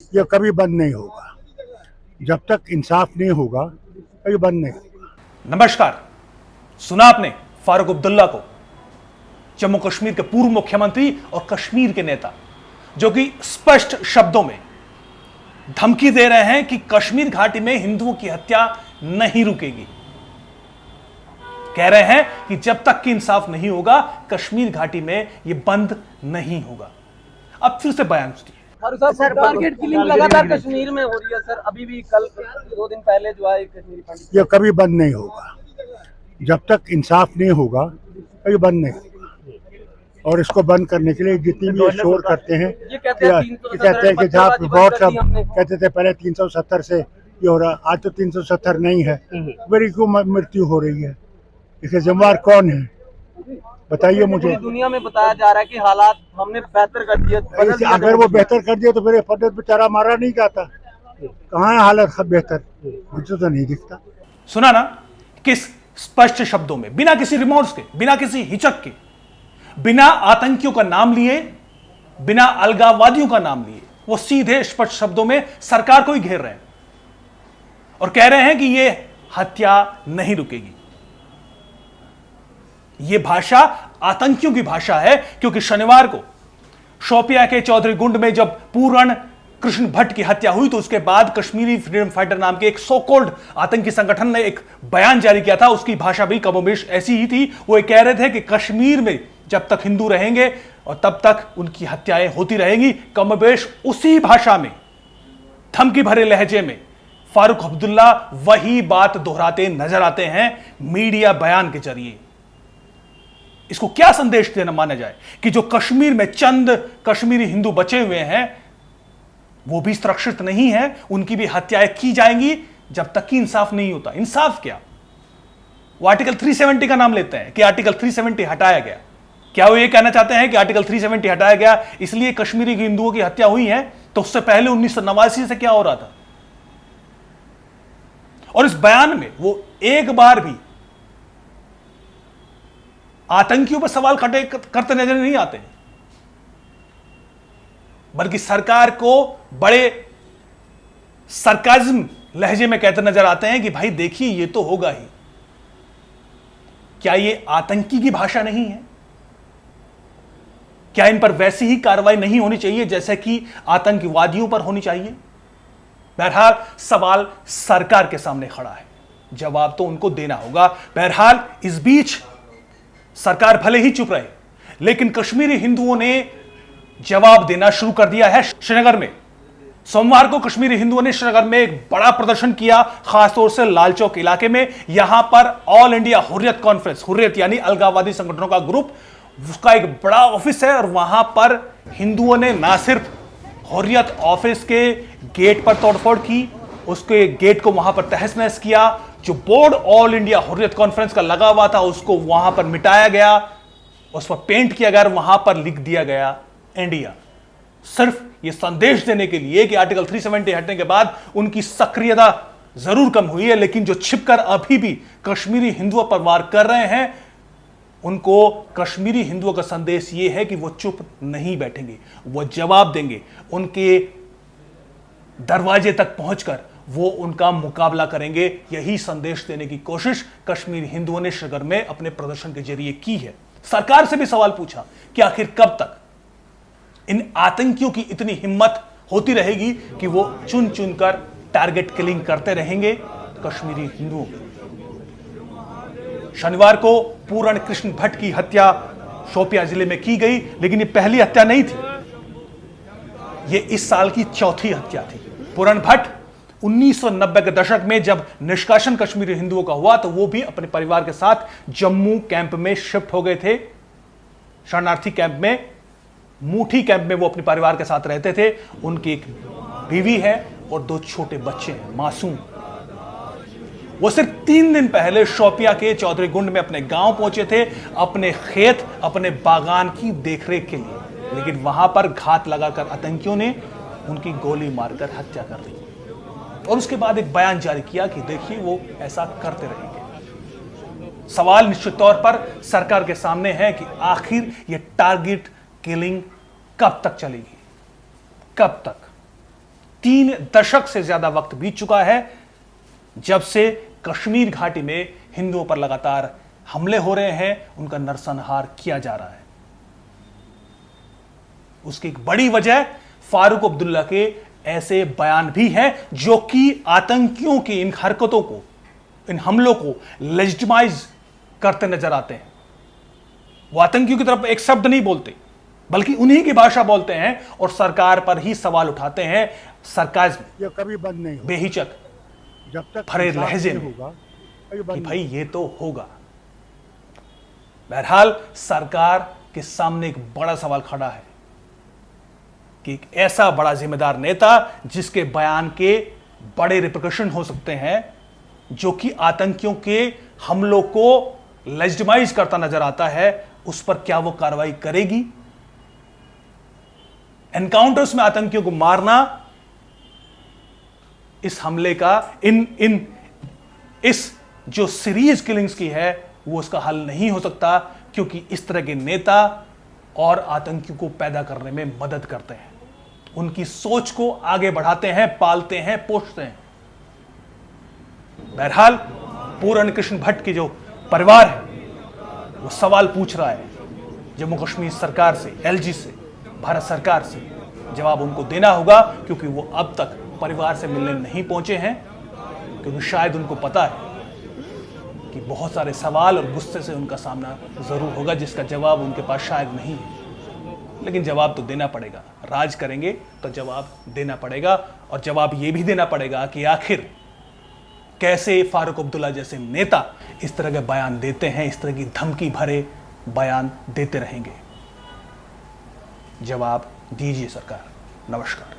ये कभी बंद नहीं होगा। जब तक इंसाफ नहीं होगा कभी बंद नहीं होगा। नमस्कार। सुना आपने फारूक अब्दुल्ला को, जम्मू कश्मीर के पूर्व मुख्यमंत्री और कश्मीर के नेता, जो कि स्पष्ट शब्दों में धमकी दे रहे हैं कि कश्मीर घाटी में हिंदुओं की हत्या नहीं रुकेगी। कह रहे हैं कि जब तक कि इंसाफ नहीं होगा कश्मीर घाटी में यह बंद नहीं होगा। अब फिर से बयान सुनिए। सर, टारगेट किलिंग लगातार कश्मीर में हो रही है सर। अभी भी कल 2 दिन पहले जो है कश्मीरी पंडित, ये कभी बंद नहीं होगा। जब तक इंसाफ नहीं होगा कभी बंद नहीं होगा। और इसको बंद करने के लिए जितनी भी शोर करते हैं, ये कहते हैं कि जहाँ बहुत सब कहते थे पहले 370 से ये हो रहा, आज तो 370 नहीं है। मेरी क्यों मृत्यु हो रही है? इसके जिम्मेदार कौन है बताइए मुझे। दुनिया में बताया जा रहा है कि हालात हमने बेहतर कर दिए। अगर वो बेहतर कर दिया तो फिर फर्दर बेचारा मारा नहीं जाता। कहाँ है हालत बेहतर? मुझे तो नहीं दिखता। सुना ना, किस स्पष्ट शब्दों में, बिना किसी रिमोर्स के, बिना किसी हिचक के, बिना आतंकियों का नाम लिए, बिना अलगाववादियों का नाम लिए, वो सीधे स्पष्ट शब्दों में सरकार को ही घेर रहे हैं और कह रहे हैं कि यह हत्या नहीं रुकेगी। यह भाषा आतंकियों की भाषा है, क्योंकि शनिवार को शोपियां के चौधरी गुंड में जब पूरण कृष्ण भट्ट की हत्या हुई तो उसके बाद कश्मीरी फ्रीडम फाइटर नाम के एक सो कॉल्ड आतंकी संगठन ने एक बयान जारी किया था। उसकी भाषा भी कमोबेश ऐसी ही थी। वो ये कह रहे थे कि कश्मीर में जब तक हिंदू रहेंगे और तब तक उनकी हत्याएं होती रहेंगी। कमोबेश उसी भाषा में, धमकी भरे लहजे में फारूक अब्दुल्ला वही बात दोहराते नजर आते हैं मीडिया बयान के जरिए। इसको क्या संदेश देना माना जाए कि जो कश्मीर में चंद कश्मीरी हिंदू बचे हुए हैं वो भी सुरक्षित नहीं है, उनकी भी हत्याएं की जाएंगी जब तक कि इंसाफ नहीं होता। इंसाफ क्या? वो आर्टिकल 370 का नाम लेते हैं कि आर्टिकल 370 हटाया गया। क्या वो ये कहना चाहते हैं कि आर्टिकल 370 हटाया गया इसलिए कश्मीरी हिंदुओं की हत्या हुई है? तो उससे पहले 1989 से क्या हो रहा था? और इस बयान में वो एक बार भी आतंकियों पर सवाल खड़े करते नजर नहीं आते, बल्कि सरकार को बड़े सरकाज़्म लहजे में कहते नजर आते हैं कि भाई देखिए ये तो होगा ही। क्या ये आतंकी की भाषा नहीं है? क्या इन पर वैसी ही कार्रवाई नहीं होनी चाहिए जैसे कि आतंकवादियों पर होनी चाहिए? बहरहाल सवाल सरकार के सामने खड़ा है, जवाब तो उनको देना होगा। बहरहाल इस बीच सरकार भले ही चुप रहे, लेकिन कश्मीरी हिंदुओं ने जवाब देना शुरू कर दिया है। श्रीनगर में सोमवार को कश्मीरी हिंदुओं ने श्रीनगर में एक बड़ा प्रदर्शन किया, खासतौर से लाल चौक इलाके में। यहां पर all India Hurriyat conference, Hurriyat यानी अलगाववादी संगठनों का ग्रुप, उसका एक बड़ा ऑफिस है और वहां पर हिंदुओं ने ना सिर्फ हुर्रियत ऑफिस के गेट पर तोड़फोड़ की, उसके गेट को वहां पर तहस नहस किया। जो board all India Hurriyat conference का लगा हुआ था उसको वहां पर मिटाया गया, उस पर पेंट किया गया, वहां पर लिख दिया गया इंडिया। सिर्फ यह संदेश देने के लिए कि आर्टिकल 370 हटने के बाद उनकी सक्रियता जरूर कम हुई है, लेकिन जो छिपकर अभी भी कश्मीरी हिंदुओं पर वार कर रहे हैं, उनको कश्मीरी हिंदुओं का संदेश यह है कि वो चुप नहीं बैठेंगे, वो जवाब देंगे। उनके दरवाजे तक पहुंचकर वो उनका मुकाबला करेंगे। यही संदेश देने की कोशिश कश्मीरी हिंदुओं ने श्रीनगर में अपने प्रदर्शन के जरिए की है। सरकार से भी सवाल पूछा कि आखिर कब तक इन आतंकियों की इतनी हिम्मत होती रहेगी कि वो चुन चुनकर टारगेट किलिंग करते रहेंगे कश्मीरी हिंदुओं की। शनिवार को पूरण कृष्ण भट्ट की हत्या शोपियां जिले में की गई, लेकिन ये पहली हत्या नहीं थी, ये इस साल की चौथी हत्या थी। पूरण भट्ट 1990 के दशक में जब निष्कासन कश्मीरी हिंदुओं का हुआ तो वो भी अपने परिवार के साथ जम्मू कैंप में शिफ्ट हो गए थे। शरणार्थी कैंप में, मूठी कैंप में वो अपने परिवार के साथ रहते थे। उनकी एक बीवी है और 2 छोटे बच्चे हैं, मासूम। वो सिर्फ 3 दिन पहले शोपियां के चौधरी गुंड में अपने गांव पहुंचे थे, अपने खेत, अपने बागान की देखरेख के लिए, लेकिन वहां पर घात लगाकर आतंकियों ने उनकी गोली मारकर हत्या कर दी और उसके बाद एक बयान जारी किया कि देखिए वो ऐसा करते रहेंगे। सवाल निश्चित तौर पर सरकार के सामने है कि आखिर ये टारगेट किलिंग कब तक चलेगी, कब तक? 3 दशक से ज्यादा वक्त बीत चुका है जब से कश्मीर घाटी में हिंदुओं पर लगातार हमले हो रहे हैं, उनका नरसंहार किया जा रहा है। उसकी एक बड़ी वजह फारूक अब्दुल्ला के ऐसे बयान भी हैं जो कि आतंकियों की इन हरकतों को, इन हमलों को लेजिटिमाइज करते नजर आते हैं। वो आतंकियों की तरफ एक शब्द नहीं बोलते, बल्कि उन्हीं की भाषा बोलते हैं और सरकार पर ही सवाल उठाते हैं, सरकाज़्म, ये कभी बंद नहीं होगा बेहिचक जब तक भरे इंसाफ लहजे नहीं में होगा ये कि बंद भाई ये तो होगा। बहरहाल सरकार के सामने एक बड़ा सवाल खड़ा है कि एक ऐसा बड़ा जिम्मेदार नेता जिसके बयान के बड़े रिपरकशन हो सकते हैं, जो कि आतंकियों के हमलों को लेजिटिमाइज करता नजर आता है, उस पर क्या वो कार्रवाई करेगी? एनकाउंटर्स में आतंकियों को मारना इस हमले का इस जो सीरीज किलिंग्स की है वो उसका हल नहीं हो सकता, क्योंकि इस तरह के नेता और आतंकियों को पैदा करने में मदद करते हैं, उनकी सोच को आगे बढ़ाते हैं, पालते हैं, पोषते हैं। बहरहाल पूरण कृष्ण भट्ट की जो परिवार है वो सवाल पूछ रहा है जम्मू कश्मीर सरकार से, एलजी से, भारत सरकार से। जवाब उनको देना होगा, क्योंकि वो अब तक परिवार से मिलने नहीं पहुंचे हैं, क्योंकि शायद उनको पता है कि बहुत सारे सवाल और गुस्से से उनका सामना जरूर होगा, जिसका जवाब उनके पास शायद नहीं है। लेकिन जवाब तो देना पड़ेगा, राज करेंगे तो जवाब देना पड़ेगा। और जवाब ये भी देना पड़ेगा कि आखिर कैसे फारूक अब्दुल्ला जैसे नेता इस तरह के बयान देते हैं, इस तरह की धमकी भरे बयान देते रहेंगे। जवाब दीजिए सरकार। नमस्कार।